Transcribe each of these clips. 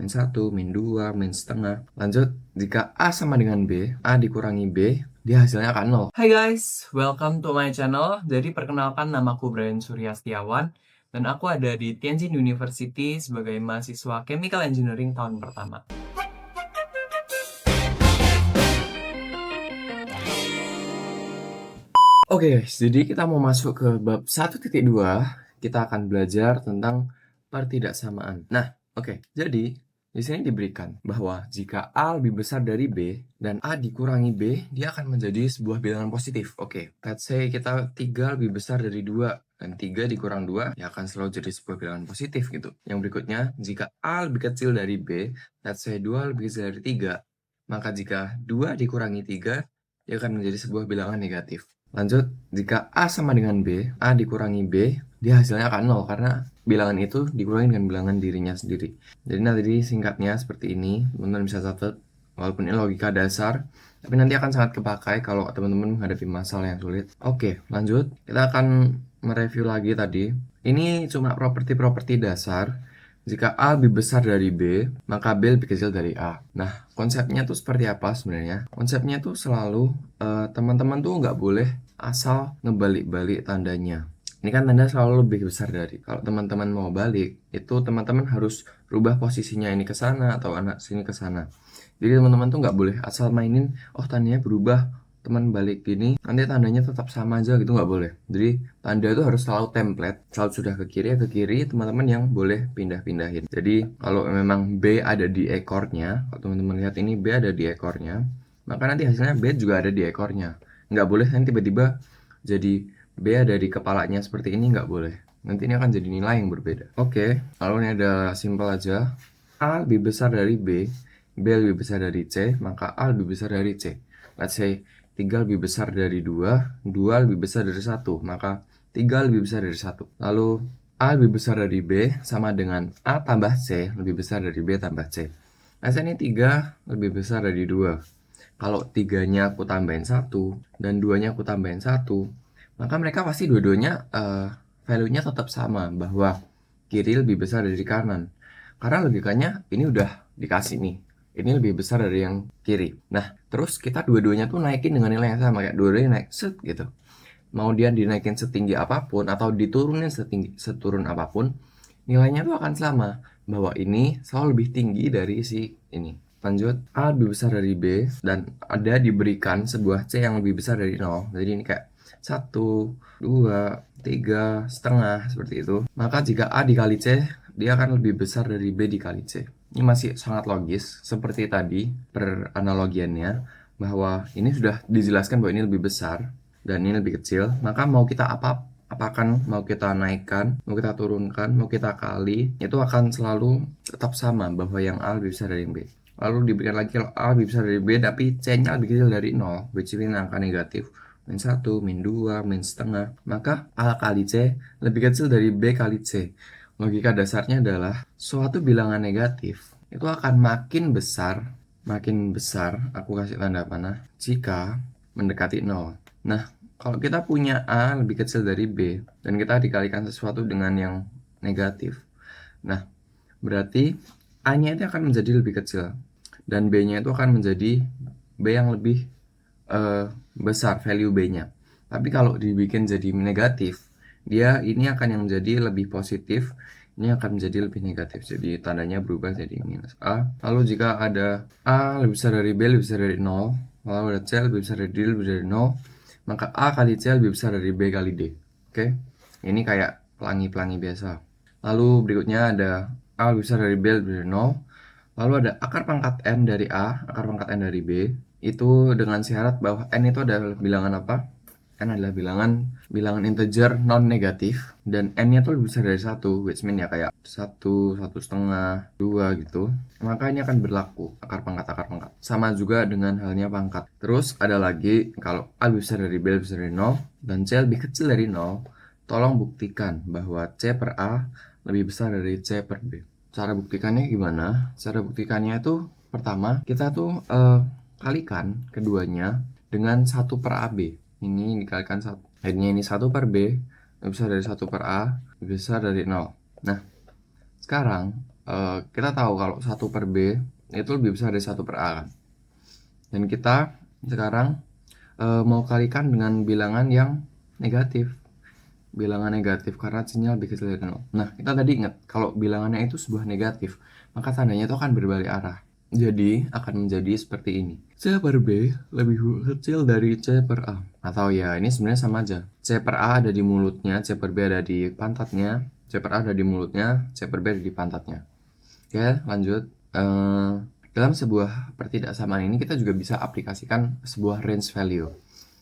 min 1, min 2, min setengah. Lanjut, jika A sama dengan B, A dikurangi B, dia hasilnya akan 0. Hai guys, welcome to my channel. Jadi perkenalkan, namaku Brian Surya Setiawan dan aku ada di Tianjin University sebagai mahasiswa Chemical Engineering tahun pertama. Oke guys, jadi kita mau masuk ke bab 1.2. Kita akan belajar tentang pertidaksamaan. Nah, oke. Jadi di sini diberikan bahwa jika A lebih besar dari B dan A dikurangi B, dia akan menjadi sebuah bilangan positif. Oke, let's say kita 3 lebih besar dari 2 dan 3 dikurang 2 ya akan selalu jadi sebuah bilangan positif gitu. Yang berikutnya, jika A lebih kecil dari B, let's say 2 lebih kecil dari 3, maka jika 2 dikurangi 3, dia akan menjadi sebuah bilangan negatif. Lanjut, jika A sama dengan B, A dikurangi B, dia hasilnya akan 0 karena bilangan itu dikurangi dengan bilangan dirinya sendiri. Jadi nanti singkatnya seperti ini, teman-teman bisa catat, walaupun ini logika dasar, tapi nanti akan sangat kepakai kalau teman-teman menghadapi masalah yang sulit. Oke, lanjut, kita akan mereview lagi tadi. Ini cuma properti-properti dasar. Jika A lebih besar dari B, maka B lebih kecil dari A. Nah, konsepnya tuh seperti apa sebenarnya? Konsepnya tuh selalu teman-teman tuh nggak boleh asal ngebalik-balik tandanya. Ini kan tanda selalu lebih besar dari. Kalau teman-teman mau balik, itu teman-teman harus rubah posisinya ini ke sana atau anak sini ke sana. Jadi teman-teman tuh nggak boleh asal mainin, oh tandanya berubah, teman balik gini, nanti tandanya tetap sama aja gitu, nggak boleh. Jadi tanda itu harus selalu template, selalu sudah ke kiri ya ke kiri, teman-teman yang boleh pindah-pindahin. Jadi kalau memang B ada di ekornya, kalau teman-teman lihat ini B ada di ekornya, maka nanti hasilnya B juga ada di ekornya. Nggak boleh nanti tiba-tiba jadi B ada di kepalanya seperti ini, nggak boleh. Nanti ini akan jadi nilai yang berbeda. Oke, kalau ini ada simpel aja. A lebih besar dari B, B lebih besar dari C, maka A lebih besar dari C. Let's say 3 lebih besar dari 2, 2 lebih besar dari 1, maka 3 lebih besar dari 1. Lalu A lebih besar dari B sama dengan A tambah C lebih besar dari B tambah C. Let's say ini 3 lebih besar dari 2. Kalau 3-nya aku tambahin 1 dan 2-nya aku tambahin 1, maka mereka pasti dua-duanya value-nya tetap sama, bahwa kiri lebih besar dari kanan. Karena logikanya ini udah dikasih nih, ini lebih besar dari yang kiri. Nah, terus kita dua-duanya tuh naikin dengan nilai yang sama, kayak dua-duanya naik set gitu. Mau dia dinaikin setinggi apapun atau diturunin seturun apapun, nilainya tuh akan sama, bahwa ini selalu lebih tinggi dari si ini. Lanjut, A lebih besar dari B dan ada diberikan sebuah C yang lebih besar dari 0. Jadi ini kayak 1, 2, 3, setengah seperti itu. Maka jika A dikali C, dia akan lebih besar dari B dikali C. Ini masih sangat logis, seperti tadi peranalogiannya, bahwa ini sudah dijelaskan bahwa ini lebih besar dan ini lebih kecil. Maka mau kita apakan, mau kita naikkan, mau kita turunkan, mau kita kali, itu akan selalu tetap sama, bahwa yang A lebih besar dari yang B. Lalu diberikan lagi kalau A lebih besar dari B, tapi C-nya lebih kecil dari 0, which means angka negatif, min 1, min 2, min setengah, maka A kali C lebih kecil dari B kali C. Logika dasarnya adalah suatu bilangan negatif itu akan makin besar, aku kasih tanda panah, jika mendekati 0. Nah, kalau kita punya A lebih kecil dari B dan kita dikalikan sesuatu dengan yang negatif, nah berarti A-nya itu akan menjadi lebih kecil dan B-nya itu akan menjadi B yang lebih besar value B-nya. Tapi kalau dibikin jadi negatif, dia ini akan yang menjadi lebih positif, ini akan menjadi lebih negatif. Jadi tandanya berubah jadi minus A. Lalu jika ada A lebih besar dari B lebih besar dari 0, lalu ada C lebih besar dari D lebih dari 0, maka A kali C lebih besar dari B kali D. Oke, ini kayak pelangi-pelangi biasa. Lalu berikutnya ada A lebih besar dari B lebih dari 0. Lalu ada akar pangkat N dari A, akar pangkat N dari B. Itu dengan syarat bahwa N itu adalah bilangan apa? N adalah bilangan integer non negatif dan N-nya tuh lebih besar dari 1, which mean ya kayak 1, 1,5, 2 gitu. Maka ini akan berlaku akar pangkat. Sama juga dengan halnya pangkat. Terus ada lagi kalau A lebih besar dari B lebih besar dari 0 dan C lebih kecil dari 0, tolong buktikan bahwa C per A lebih besar dari C per B. Cara buktikannya gimana? Cara buktikannya itu pertama kita tuh kalikan keduanya dengan 1 per AB. Ini dikalikan 1. Akhirnya ini 1 per B lebih besar dari 1 per A lebih besar dari 0. Nah, sekarang kita tahu kalau 1 per B itu lebih besar dari 1 per A kan. Dan kita sekarang mau kalikan dengan bilangan yang negatif. Bilangan negatif karena C-nya lebih kecil dari 0. Nah, kita tadi ingat kalau bilangannya itu sebuah negatif, maka tandanya itu akan berbalik arah. Jadi, akan menjadi seperti ini. C per B lebih kecil dari C per A. Atau ya, ini sebenarnya sama aja. C per A ada di mulutnya, C per B ada di pantatnya, C per A ada di mulutnya, C per B ada di pantatnya. Oke, lanjut. Dalam sebuah pertidaksamaan ini kita juga bisa aplikasikan sebuah range value.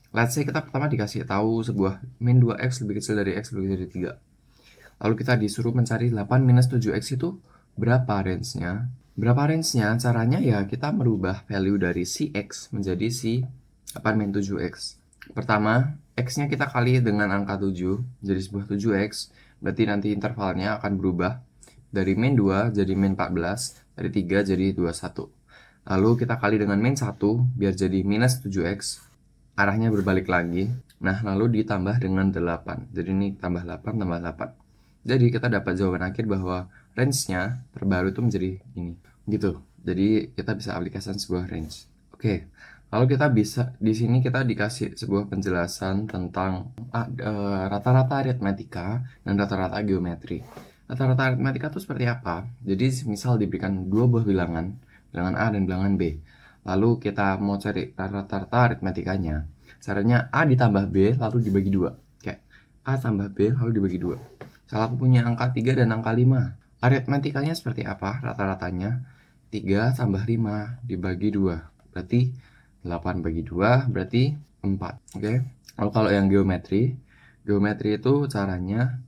Let's say kita pertama dikasih tahu sebuah min 2x lebih kecil dari x lebih kecil dari 3. Lalu kita disuruh mencari 8 minus 7x itu berapa range-nya? Berapa range-nya? Caranya ya kita merubah value dari si x menjadi si 8 min 7x. Pertama, x-nya kita kali dengan angka 7, jadi sebuah 7x. Berarti nanti intervalnya akan berubah dari min 2 jadi min 14, dari 3 jadi 21. Lalu kita kali dengan min 1 biar jadi minus 7x. Arahnya berbalik lagi. Nah, lalu ditambah dengan 8. Jadi ini tambah 8 tambah 8. Jadi kita dapat jawaban akhir bahwa range-nya terbaru itu menjadi ini. Gitu. Jadi kita bisa aplikasikan sebuah range. Oke. Lalu kita bisa di sini kita dikasih sebuah penjelasan tentang rata-rata aritmetika dan rata-rata geometri. Rata-rata aritmetika itu seperti apa? Jadi misal diberikan dua buah bilangan, bilangan A dan bilangan B. Lalu kita mau cari rata-rata aritmetikanya. Caranya A ditambah B lalu dibagi 2. Kayak A tambah B lalu dibagi 2. Misal aku punya angka 3 dan angka 5. Aritmetikanya seperti apa? Rata-ratanya 3 tambah 5 dibagi 2. Berarti 8 bagi 2 berarti 4. Oke. Lalu kalau yang geometri itu caranya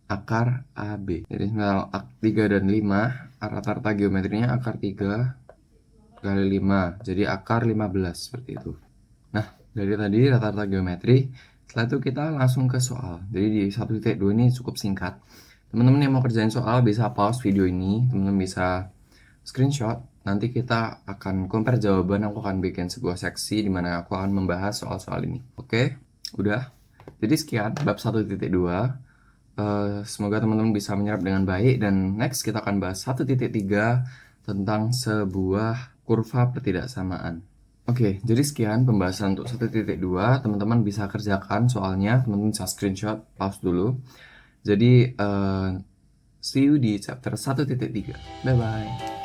akar AB. Jadi misal 3 dan 5, rata-rata geometrinya akar 3 kali 5, jadi akar 15 seperti itu. Nah, dari tadi rata-rata geometri, setelah itu kita langsung ke soal. Jadi di 1.2 ini cukup singkat. Teman-teman yang mau kerjain soal bisa pause video ini, teman-teman bisa screenshot. Nanti kita akan compare jawaban, aku akan bikin sebuah seksi di mana aku akan membahas soal-soal ini. Oke, udah. Jadi sekian bab 1.2. Semoga teman-teman bisa menyerap dengan baik, dan next kita akan bahas 1.3 tentang sebuah kurva pertidaksamaan. Oke, jadi sekian pembahasan untuk 1.2. Teman-teman bisa kerjakan soalnya, teman-teman bisa screenshot, pause dulu. Jadi see you di chapter 1.3. Bye bye.